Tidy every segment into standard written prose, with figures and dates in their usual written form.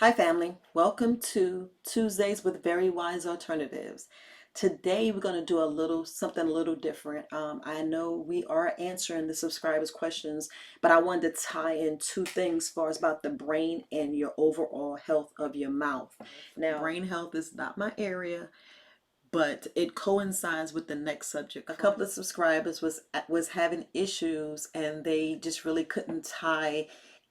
Hi, family. Welcome to Tuesdays with Very Wise Alternatives. Today, we're going to do something a little different. I know we are answering the subscribers' questions, but I wanted to tie in two things as far as about the brain and your overall health of your mouth. Now, brain health is not my area, but it coincides with the next subject. A couple of subscribers was having issues, and they just really couldn't tie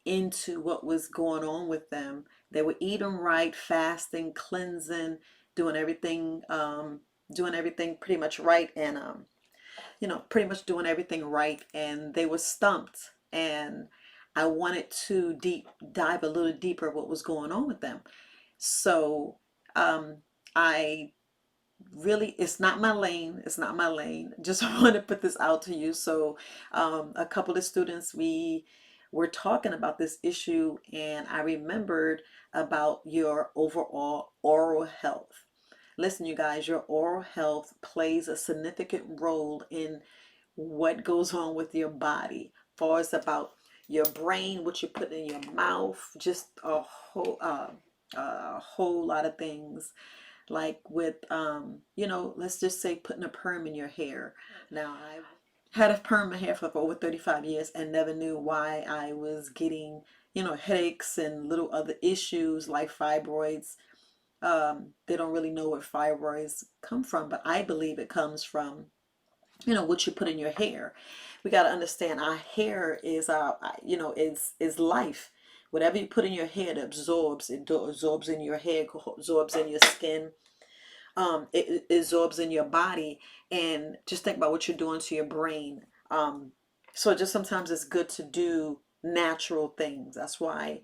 into what was going on with them. They were eating right, fasting, cleansing, doing everything, doing everything pretty much right, and pretty much doing everything right, and they were stumped. And I wanted to dive a little deeper what was going on with them. So um, I really, it's not my lane, it's not my lane. Just want to put this out to you. So a couple of students, we were talking about this issue, and I remembered about your overall oral health. Listen, you guys, your oral health plays a significant role in what goes on with your body, far as about your brain, what you put in your mouth, just a whole lot of things, like with let's just say putting a perm in your hair. Now, I had a perm in my hair for over 35 years and never knew why I was getting headaches and little other issues like fibroids. They don't really know where fibroids come from, but I believe it comes from what you put in your hair. We got to understand our hair is is life. Whatever you put in your hair, it absorbs. It absorbs in your hair, absorbs in your skin, it absorbs in your body. And just think about what you're doing to your brain. So just sometimes it's good to do natural things. That's why,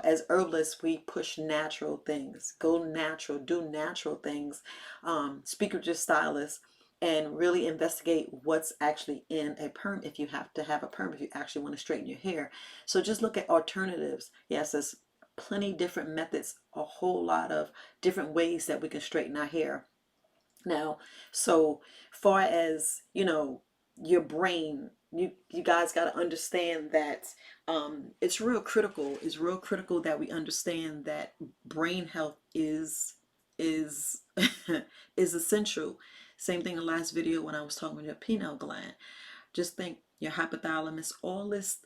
as herbalists, we push natural things. Go natural, do natural things. Speak with your stylist and really investigate what's actually in a perm, if you have to have a perm, if you actually want to straighten your hair. So just look at alternatives. Yes, there's plenty different methods, a whole lot of different ways that we can straighten our hair. Now, so far as your brain, you guys got to understand that it's real critical that we understand that brain health is is essential. Same thing in the last video when I was talking about your pineal gland. Just think your hypothalamus, all this,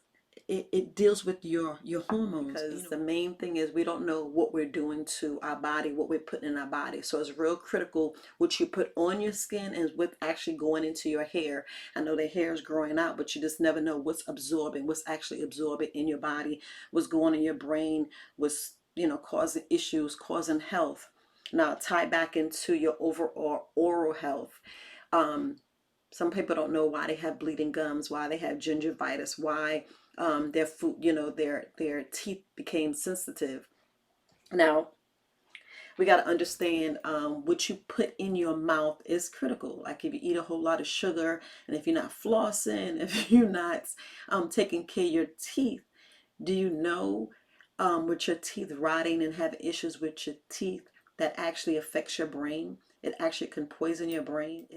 it deals with your hormones, because the main thing is we don't know what we're doing to our body, what we're putting in our body. So it's real critical what you put on your skin and what's actually going into your hair. I know the hair is growing out, but you just never know what's actually absorbing in your body, what's going in your brain, what's causing issues, causing health. Now tie back into your overall oral health. um, some people don't know why they have bleeding gums, why they have gingivitis, why their food, their teeth became sensitive. Now, we got to understand what you put in your mouth is critical. Like if you eat a whole lot of sugar, and if you're not flossing, if you're not taking care of your teeth, do you know with your teeth rotting and having issues with your teeth, that actually affects your brain? It actually can poison your brain.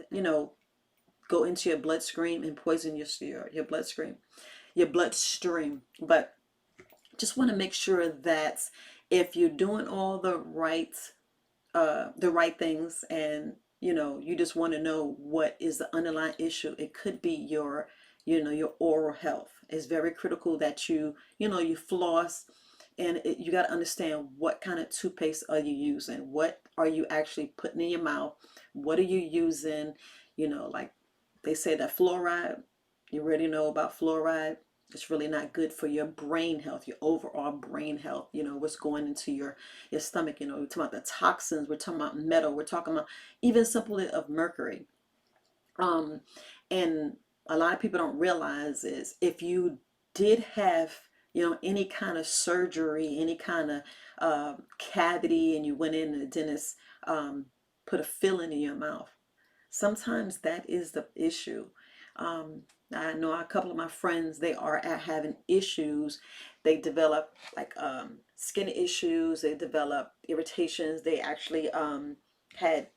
Go into your bloodstream and poison your bloodstream. But just want to make sure that if you're doing all the right things, and you just want to know what is the underlying issue, it could be your oral health. It's very critical that you floss, and you got to understand what kind of toothpaste are you using, what are you actually putting in your mouth, what are you using. Like they say that fluoride, you already know about fluoride. It's really not good for your brain health, your overall brain health. What's going into your stomach. We're talking about the toxins, we're talking about metal, we're talking about even simply of mercury. um and a lot of people don't realize is, if you did have any kind of surgery, any kind of cavity, and you went in and the dentist put a filling in your mouth, sometimes that is the issue. Um, I know a couple of my friends, they are at having issues. They develop like skin issues. They develop irritations. They actually had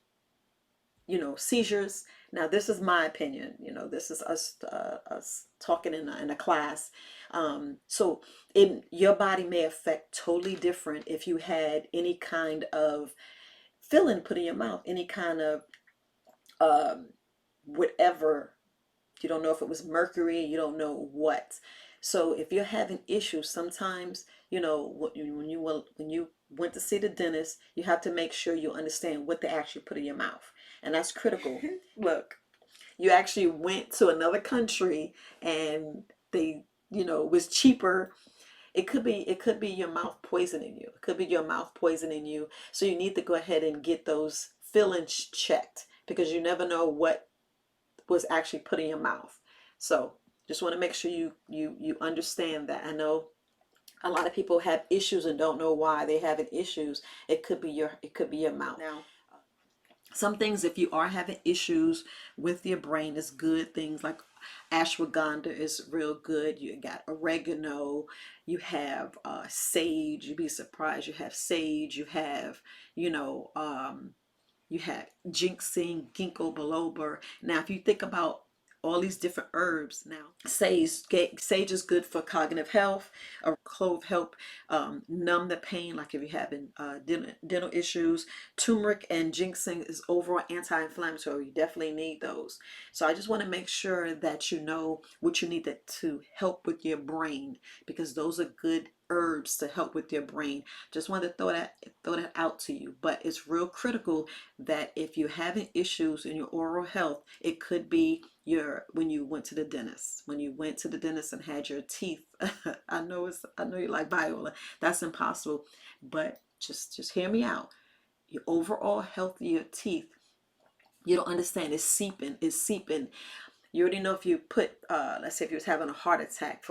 seizures. Now, this is my opinion. This is us talking in a class. So, your body may affect totally different if you had any kind of filling put in your mouth, any kind of um, whatever. You don't know if it was mercury, you don't know what. So if you're having issues, sometimes, when you went to see the dentist, you have to make sure you understand what they actually put in your mouth. And that's critical. Look, you actually went to another country and they, it was cheaper. It could be your mouth poisoning you. It could be your mouth poisoning you. So you need to go ahead and get those fillings checked, because you never know what was actually put in your mouth. So just want to make sure you understand that. I know a lot of people have issues and don't know why they having issues. It could be your mouth. Now, some things, if you are having issues with your brain, is good. Things like ashwagandha is real good. You got oregano, you have sage. You'd be surprised. You have sage. You have, you know, you have ginseng, ginkgo biloba. Now, if you think about all these different herbs, now sage is good for cognitive health. A clove help numb the pain, like if you're having dental issues. Turmeric and ginseng is overall anti-inflammatory. You definitely need those. So I just want to make sure that you know what you need to help with your brain, because those are good herbs to help with your brain. Just wanted to throw that out to you. But it's real critical that if you're having issues in your oral health, it could be when you went to the dentist. When you went to the dentist and had your teeth. I know you're like, Viola, that's impossible. But just hear me out. Your overall health of your teeth, you don't understand, it's seeping. You already know, if you put, let's say if you was having a heart attack,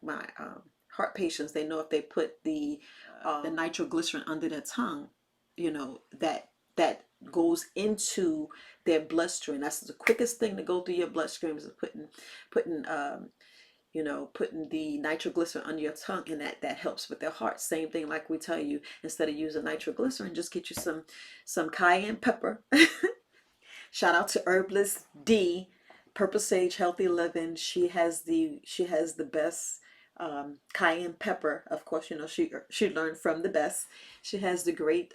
my heart patients, they know if they put the nitroglycerin under their tongue, that goes into their bloodstream. That's the quickest thing to go through your bloodstream, is putting the nitroglycerin under your tongue, and that helps with their heart. Same thing, like we tell you, instead of using nitroglycerin, just get you some cayenne pepper. Shout out to Herbalist D, Purple Sage Healthy Living. She has the best cayenne pepper. Of course, she learned from the best. She has the great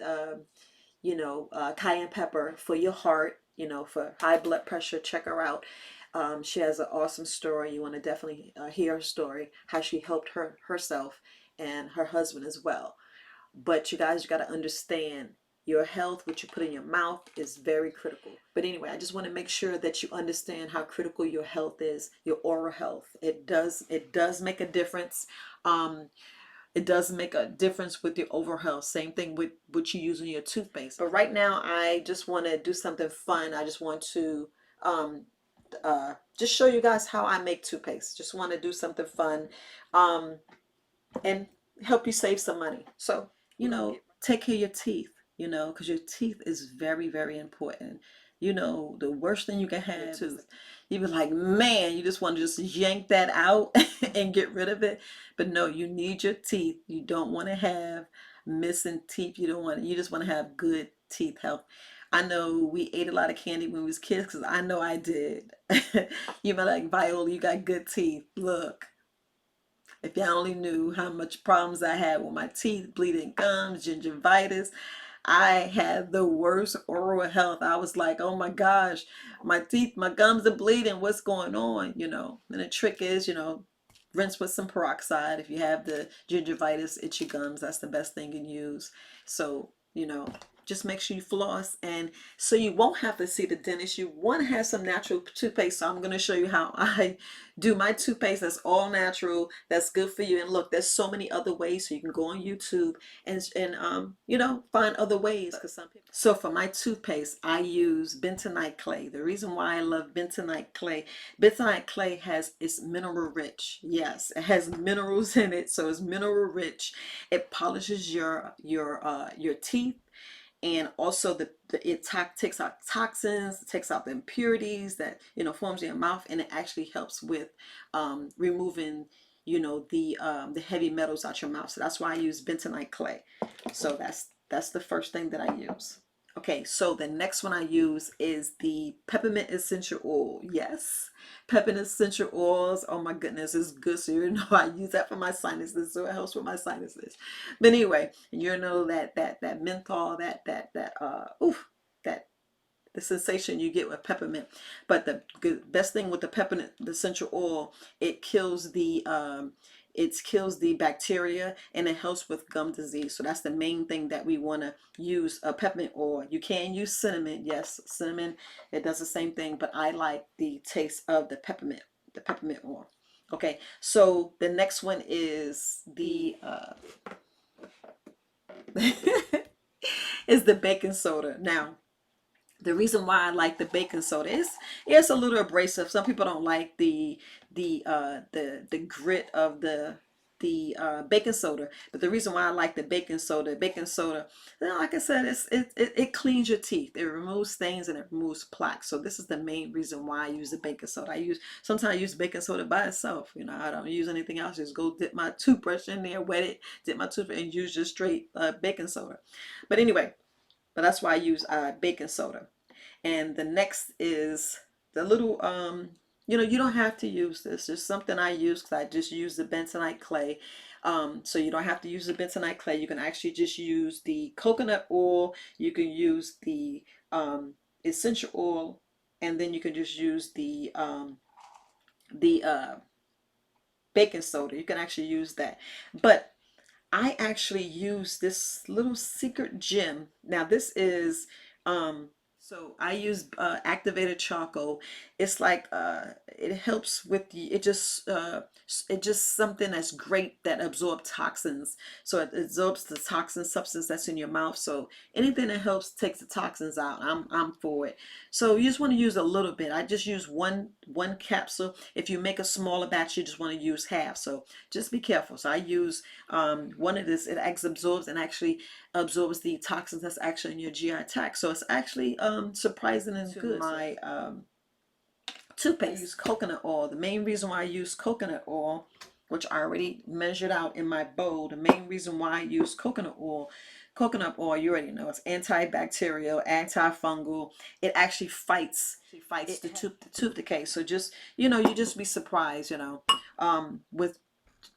cayenne pepper for your heart. For high blood pressure. Check her out. She has an awesome story. You want to definitely hear her story, how she helped herself and her husband as well. But you guys, you got to understand, your health, what you put in your mouth, is very critical. But anyway, I just want to make sure that you understand how critical your health is, your oral health. It does make a difference. It does make a difference with your overall health. Same thing with what you use in your toothpaste. But right now, I just want to do something fun. I just want to just show you guys how I make toothpaste. Just want to do something fun. And help you save some money. So, take care of your teeth, because your teeth is very, very important. The worst thing you can have is, you be like, man, you just want to just yank that out and get rid of it. But no, you need your teeth. You don't want to have missing teeth. You just want to have good teeth health. I know we ate a lot of candy when we was kids, because I know I did. You be like, Viola, you got good teeth. Look, if y'all only knew how much problems I had with my teeth, bleeding gums, gingivitis. I had the worst oral health. I was like, oh my gosh, my teeth, my gums are bleeding. What's going on? And the trick is, rinse with some peroxide. If you have the gingivitis, itchy gums, that's the best thing you can use. So, just make sure you floss, and so you won't have to see the dentist. You want to have some natural toothpaste. So I'm going to show you how I do my toothpaste. That's all natural. That's good for you. And look, there's so many other ways. So you can go on YouTube and find other ways. Because some people. So for my toothpaste, I use bentonite clay. The reason why I love bentonite clay it's mineral rich. Yes, it has minerals in it, so it's mineral rich. It polishes your teeth, and also takes out toxins, takes out the impurities that forms in your mouth, and it actually helps with removing the heavy metals out your mouth. So that's why I use bentonite clay. So that's the first thing that I use. Okay, so the next one I use is the peppermint essential oil. Yes, peppermint essential oils. Oh my goodness, it's good. So you know I use that for my sinuses, so it helps with my sinuses. But anyway, you know that menthol, oof, that the sensation you get with peppermint. But the best thing with the peppermint, the essential oil, it kills the bacteria, and it helps with gum disease. So that's the main thing that we want to use, a peppermint oil. You can use cinnamon. Yes, cinnamon, it does the same thing, but I like the taste of the peppermint oil. Okay, so the next one is the is the baking soda. Now, the reason why I like the baking soda is it's a little abrasive. Some people don't like the grit of the baking soda, but the reason why I like the baking soda, you know, like I said, it cleans your teeth. It removes stains and it removes plaque. So this is the main reason why I use the baking soda. Sometimes I use baking soda by itself. You know, I don't use anything else. Just go dip my toothbrush in there, wet it, dip my toothbrush, and use just straight baking soda. But anyway, but that's why I use baking soda. And the next is the little you don't have to use this. It's something I use because I just use the bentonite clay. So you don't have to use the bentonite clay. You can actually just use the coconut oil. You can use the essential oil, and then you can just use the baking soda. You can actually use that. But I actually use this little secret gem. Now this is so I use activated charcoal. It's like it helps with it just something that's great that absorbs toxins. So it absorbs the toxin substance that's in your mouth. So anything that helps takes the toxins out, I'm for it. So you just want to use a little bit. I just use one capsule. If you make a smaller batch, you just want to use half. So just be careful. So I use one of this. It absorbs and actually absorbs the toxins that's actually in your GI tract. So it's actually surprising and good. My toothpaste, I use coconut oil. The main reason why I use coconut oil, which I already measured out in my bowl, the main reason why I use coconut oil, you already know, it's antibacterial, antifungal. It actually fights the tooth decay. So just, you just be surprised, with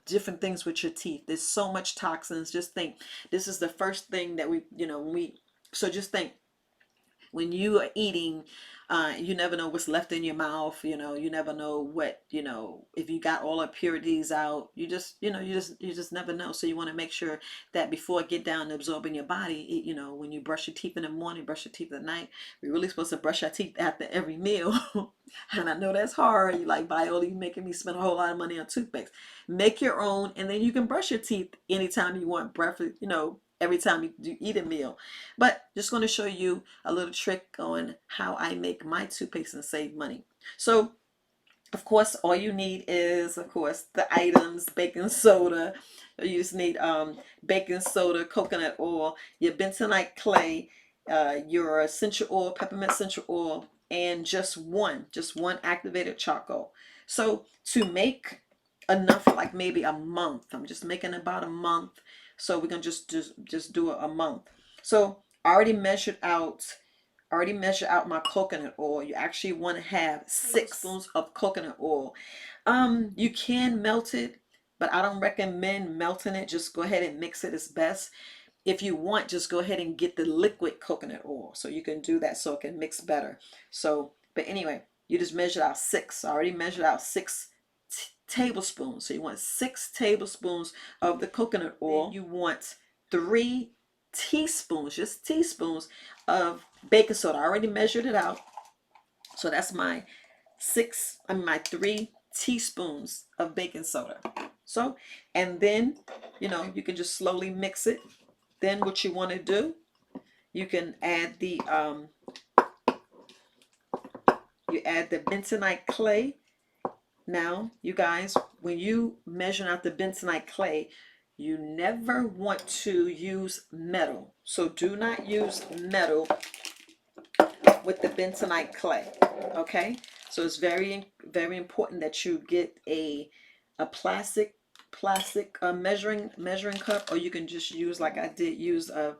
different things with your teeth. There's so much toxins. Just think, this is the first thing that so just think, when you are eating, you never know what's left in your mouth. You never know what, if you got all the impurities out. You just never know. So you want to make sure that before it get down and absorb in your body, when you brush your teeth in the morning, brush your teeth at night. We're really supposed to brush our teeth after every meal. And I know that's hard. You like, Viola, you making me spend a whole lot of money on toothpicks. Make your own, and then you can brush your teeth anytime you want breakfast, every time you eat a meal. But just going to show you a little trick on how I make my toothpaste and save money. So of course, all you need is, of course, the items: baking soda. You just need baking soda, coconut oil, your bentonite clay, your essential oil, peppermint essential oil, and just one activated charcoal. So to make enough, like maybe a month, I'm just making about a month. So we're gonna just do a month. So I already measure out my coconut oil. You actually want to have 6 spoons of coconut oil. You can melt it, but I don't recommend melting it. Just go ahead and mix it. It's best. If you want, just go ahead and get the liquid coconut oil, so you can do that, so it can mix better. So, but anyway, you just measured out 6. I already measured out 6 tablespoons. So you want 6 tablespoons of the coconut oil. Then you want 3 teaspoons, just teaspoons, of baking soda. I already measured it out. So that's my 3 teaspoons of baking soda. So, and then, you can just slowly mix it. Then what you want to do, you can add the bentonite clay. Now, you guys, when you measure out the bentonite clay, you never want to use metal. So do not use metal with the bentonite clay. Okay? So it's very, very important that you get a plastic measuring cup, or you can just use, like I did, use a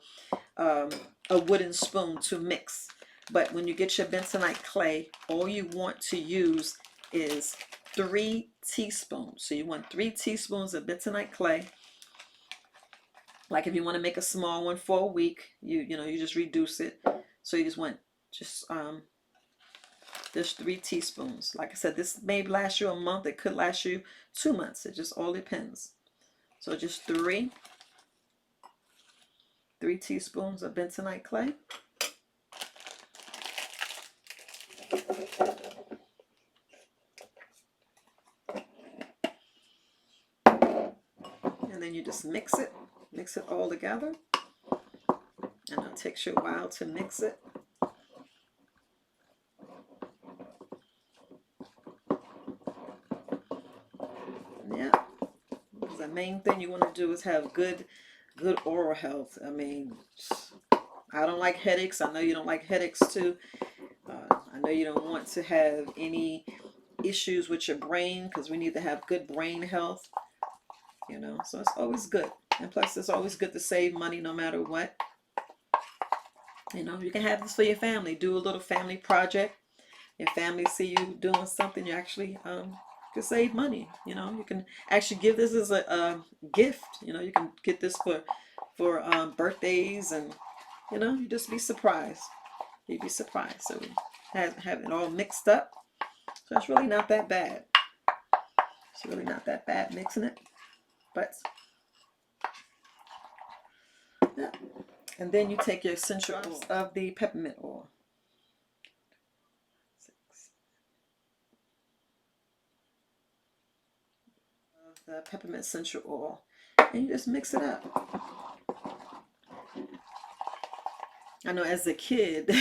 a wooden spoon to mix. But when you get your bentonite clay, all you want to use is 3 teaspoons. So you want 3 teaspoons of bentonite clay. Like if you want to make a small one for a week, you just reduce it. So you just want just 3 teaspoons. Like I said, this may last you a month. It could last you 2 months. It just all depends. So just 3 teaspoons of bentonite clay. And then you just mix it all together. And it takes you a while to mix it. Yeah, the main thing you want to do is have good oral health. I mean, I don't like headaches. I know you don't like headaches too. I know you don't want to have any issues with your brain, because we need to have good brain health. So it's always good. And plus, it's always good to save money no matter what. You can have this for your family. Do a little family project. Your family see you doing something, you actually can save money. You can actually give this as a gift. You can get this for birthdays, and you just be surprised. You'd be surprised. So we have it all mixed up. So it's really not that bad. It's really not that bad mixing it, but yeah. And then you take your essential oils of the peppermint oil. The peppermint essential oil, and you just mix it up. I know as a kid,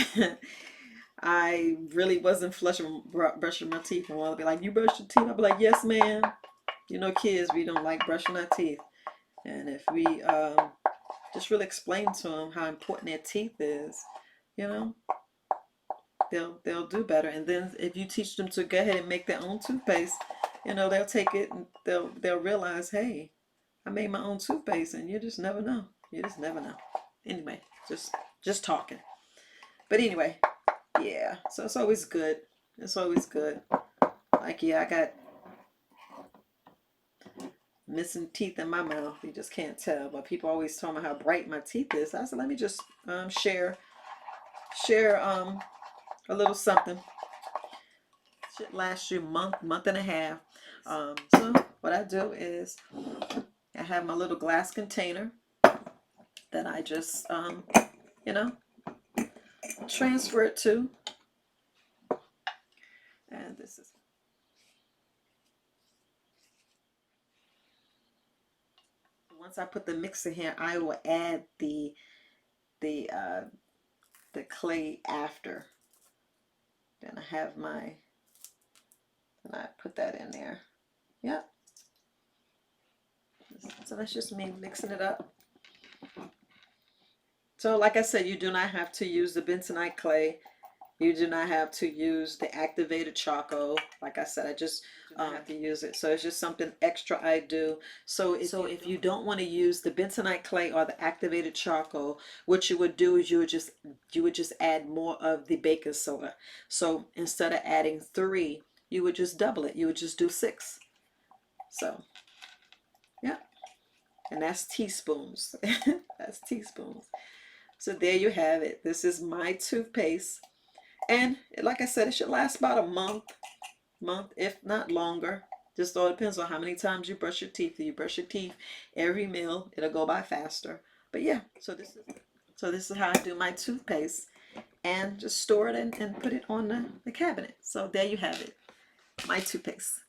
I really wasn't brushing my teeth, and I'll be like, "You brush your teeth?" I'll be like, "Yes, ma'am." Kids, we don't like brushing our teeth, and if we just really explain to them how important their teeth is, they'll do better. And then if you teach them to go ahead and make their own toothpaste, they'll take it and they'll realize, hey, I made my own toothpaste, and you just never know. You just never know. Anyway, just talking. But anyway, yeah. So it's always good. It's always good. Like, yeah, I got missing teeth in my mouth. You just can't tell. But people always tell me how bright my teeth is. I said, let me just share a little something. Should last you a month and a half. So what I do is I have my little glass container that I just transfer it to. And this is once I put the mixer here, I will add the clay after. Then I have and I put that in there. Yep. So that's just me mixing it up. So like I said, you do not have to use the bentonite clay. You do not have to use the activated charcoal. Like I said, I just have to use it. So it's just something extra I do. So if you don't want to use the bentonite clay or the activated charcoal, what you would do is you would just add more of the baking soda. So instead of adding 3, you would just double it. You would just do 6. So yeah, and that's teaspoons. That's teaspoons. So there you have it. This is my toothpaste. And like I said, it should last about a month, if not longer. Just all depends on how many times you brush your teeth. If you brush your teeth every meal, it'll go by faster. But yeah, so this is how I do my toothpaste, and just store it and put it on the cabinet. So there you have it, my toothpaste.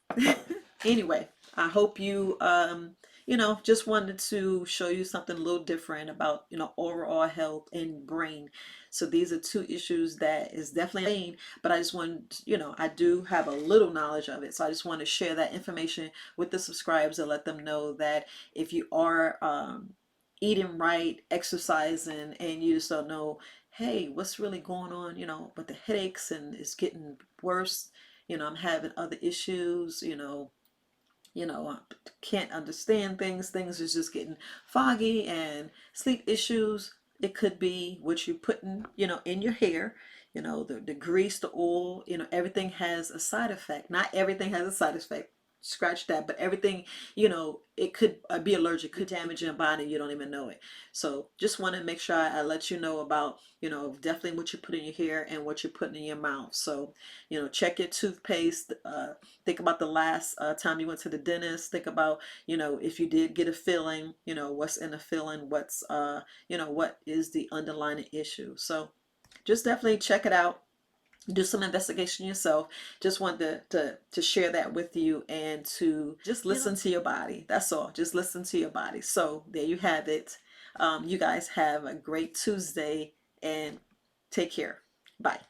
Anyway, I hope you just wanted to show you something a little different about overall health and brain. So these are 2 issues that is definitely, but I just want I do have a little knowledge of it, so I just want to share that information with the subscribers and let them know that if you are eating right, exercising, and you just don't know, hey, what's really going on, with the headaches, and it's getting worse, I'm having other issues, I can't understand things is just getting foggy, and sleep issues, It could be what you putting, in your hair. The grease, the oil, everything has a side effect. Not everything has a side effect. Scratch that, but everything, it could be allergic, could damage your body. You don't even know it. So just want to make sure I let you know about, definitely what you put in your hair and what you're putting in your mouth. So, check your toothpaste. Think about the last time you went to the dentist. Think about, if you did get a filling, what's in the filling, what is the underlying issue. So just definitely check it out. Do some investigation yourself. Just wanted to share that with you and to just listen to your body. That's all. Just listen to your body. So there you have it. You guys have a great Tuesday and take care. Bye.